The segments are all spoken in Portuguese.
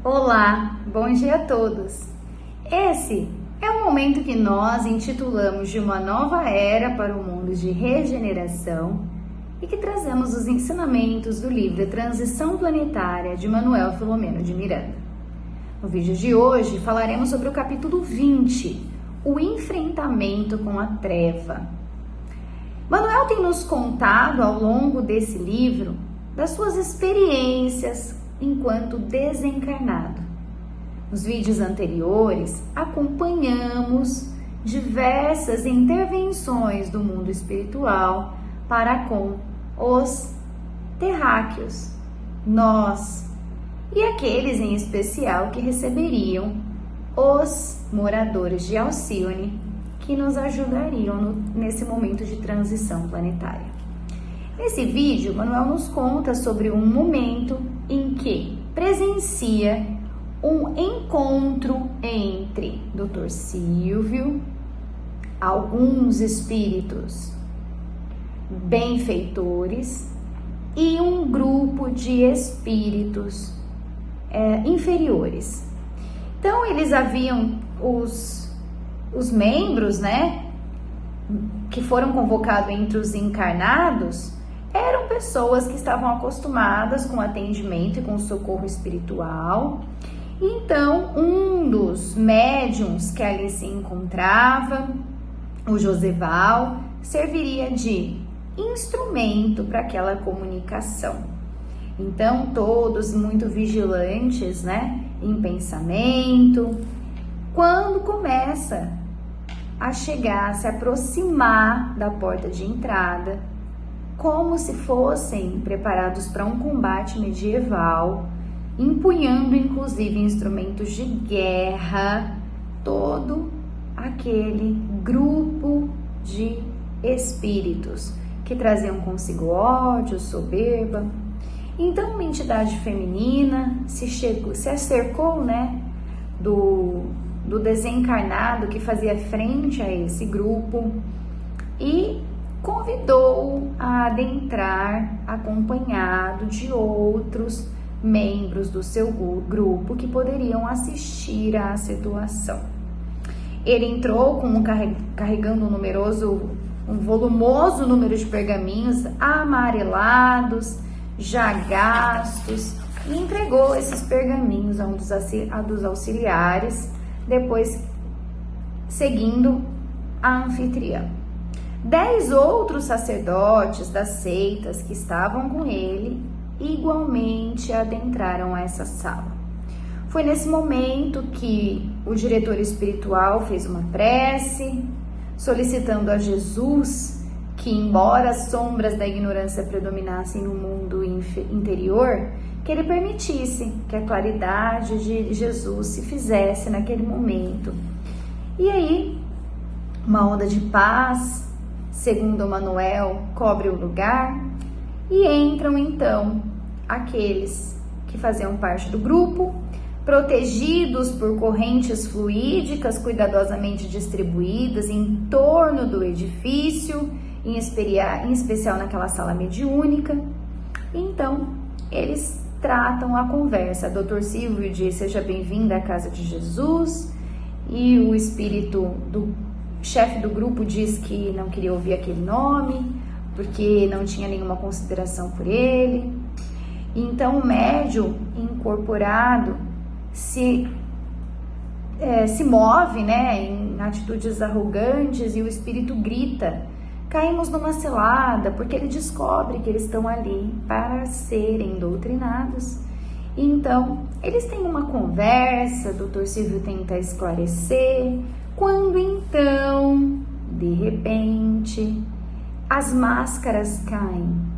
Olá, bom dia a todos! Esse é o momento que nós intitulamos de uma nova era para o mundo de regeneração e que trazemos os ensinamentos do livro Transição Planetária de Manuel Filomeno de Miranda. No vídeo de hoje falaremos sobre o capítulo 20, o enfrentamento com a treva. Manuel tem nos contado ao longo desse livro das suas experiências enquanto desencarnado. Nos vídeos anteriores, acompanhamos diversas intervenções do mundo espiritual para com os terráqueos, nós, e aqueles em especial que receberiam os moradores de Alcione, que nos ajudariam nesse momento de transição planetária. Nesse vídeo, Manuel nos conta sobre um momento em que presencia um encontro entre Dr. Silvio, alguns espíritos benfeitores e um grupo de espíritos inferiores. Então, eles haviam os membros, né, que foram convocados entre os encarnados, eram pessoas que estavam acostumadas com atendimento e com socorro espiritual. Então, um dos médiuns que ali se encontrava, o Joseval, serviria de instrumento para aquela comunicação. Então, todos muito vigilantes, né, em pensamento, quando começa a chegar, se aproximar da porta de entrada, como se fossem preparados para um combate medieval, empunhando inclusive instrumentos de guerra, todo aquele grupo de espíritos que traziam consigo ódio, soberba. Então, uma entidade feminina se acercou, né, do desencarnado que fazia frente a esse grupo e convidou a adentrar acompanhado de outros membros do seu grupo que poderiam assistir à situação. Ele entrou carregando um volumoso número de pergaminhos amarelados, já gastos, e entregou esses pergaminhos a um dos auxiliares, depois seguindo a anfitriã. 10 outros sacerdotes das seitas que estavam com ele igualmente adentraram essa sala. Foi nesse momento que o diretor espiritual fez uma prece, solicitando a Jesus que, embora as sombras da ignorância predominassem no mundo interior, que ele permitisse que a claridade de Jesus se fizesse naquele momento. E aí, uma onda de paz, segundo Manuel, cobre o lugar e entram então aqueles que faziam parte do grupo, protegidos por correntes fluídicas cuidadosamente distribuídas em torno do edifício, em especial naquela sala mediúnica. Então, eles tratam a conversa. Dr. Silvio diz: seja bem-vindo à casa de Jesus, e o espírito do chefe do grupo diz que não queria ouvir aquele nome, porque não tinha nenhuma consideração por ele. Então o médium incorporado se move, né, em atitudes arrogantes, e o espírito grita: caímos numa cilada, porque ele descobre que eles estão ali para serem doutrinados. Então eles têm uma conversa, Dr. Silvio tenta esclarecer, quando então, de repente, as máscaras caem.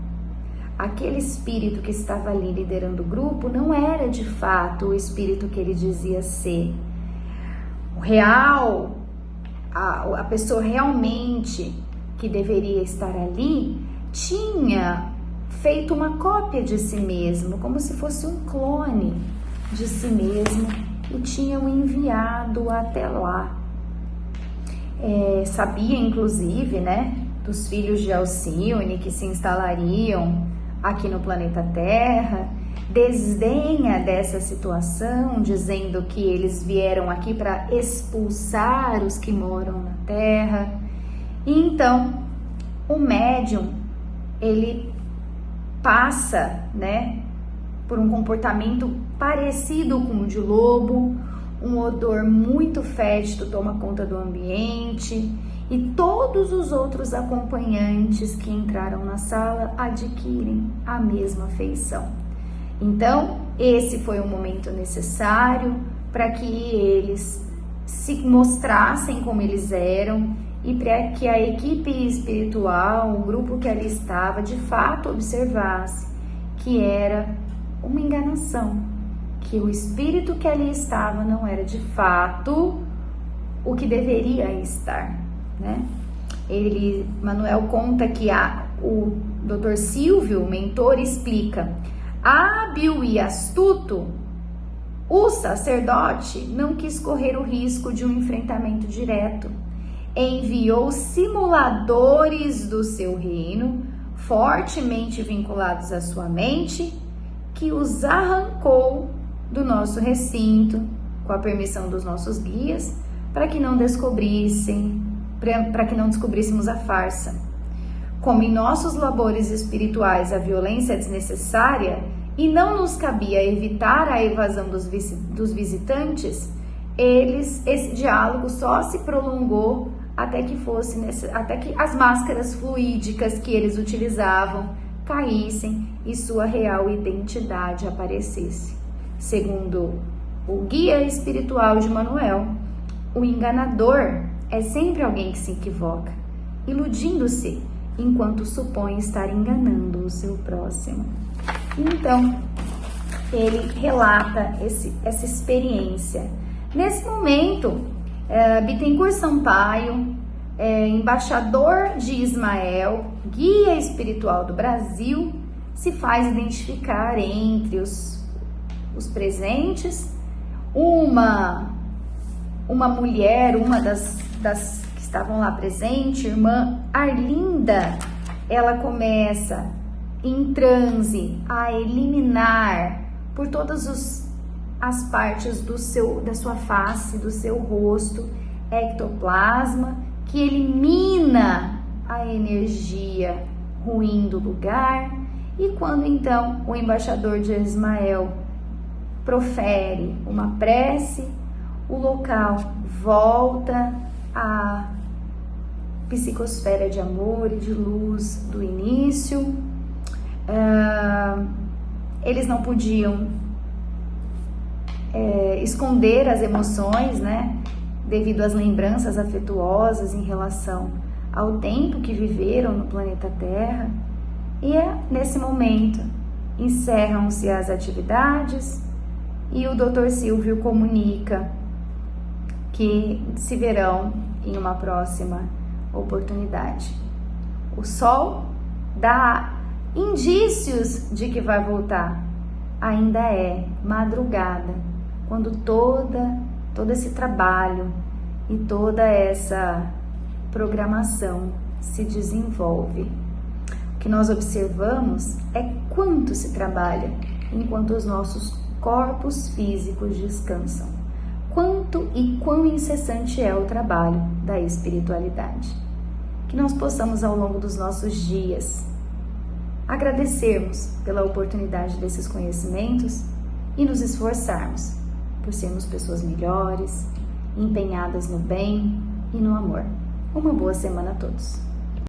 Aquele espírito que estava ali liderando o grupo não era de fato o espírito que ele dizia ser. O real, a pessoa realmente que deveria estar ali, tinha feito uma cópia de si mesmo, como se fosse um clone de si mesmo, e tinham enviado até lá. Sabia, inclusive, né, dos filhos de Alcione que se instalariam aqui no planeta Terra, desdenha dessa situação, dizendo que eles vieram aqui para expulsar os que moram na terra. E então, o médium, ele passa, né, por um comportamento parecido com o de lobo, um odor muito fétido toma conta do ambiente e todos os outros acompanhantes que entraram na sala adquirem a mesma feição. Então, esse foi o momento necessário para que eles se mostrassem como eles eram e para que a equipe espiritual, o grupo que ali estava, de fato observasse que era uma enganação, que o espírito que ali estava não era de fato o que deveria estar, né? Manuel conta que o Dr. Silvio, o mentor, explica: hábil e astuto, o sacerdote não quis correr o risco de um enfrentamento direto. Enviou simuladores do seu reino, fortemente vinculados à sua mente, que os arrancou do nosso recinto, com a permissão dos nossos guias, para que não descobríssemos a farsa. Como em nossos labores espirituais a violência é desnecessária e não nos cabia evitar a evasão dos visitantes, esse diálogo só se prolongou até que as máscaras fluídicas que eles utilizavam caíssem e sua real identidade aparecesse. Segundo o guia espiritual de Manuel, o enganador é sempre alguém que se equivoca, iludindo-se enquanto supõe estar enganando o seu próximo. Então, ele relata essa experiência. Nesse momento, Bittencourt Sampaio, embaixador de Ismael, guia espiritual do Brasil, se faz identificar entre os presentes uma mulher, uma das que estavam lá presente, irmã Arlinda. Ela começa em transe a eliminar por todas as partes da sua face, do seu rosto, ectoplasma, que elimina a energia ruim do lugar. E quando então o embaixador de Ismael profere uma prece, o local volta à psicosfera de amor e de luz do início. Eles não podiam esconder as emoções, né, devido às lembranças afetuosas em relação ao tempo que viveram no planeta Terra. E nesse momento encerram-se as atividades e o Dr. Silvio comunica que se verão em uma próxima oportunidade. O sol dá indícios de que vai voltar. Ainda é madrugada, quando todo esse trabalho e toda essa programação se desenvolve. O que nós observamos é quanto se trabalha enquanto os nossos corpos físicos descansam. Quanto e quão incessante é o trabalho da espiritualidade. Que nós possamos, ao longo dos nossos dias, agradecermos pela oportunidade desses conhecimentos e nos esforçarmos por sermos pessoas melhores, empenhadas no bem e no amor. Uma boa semana a todos!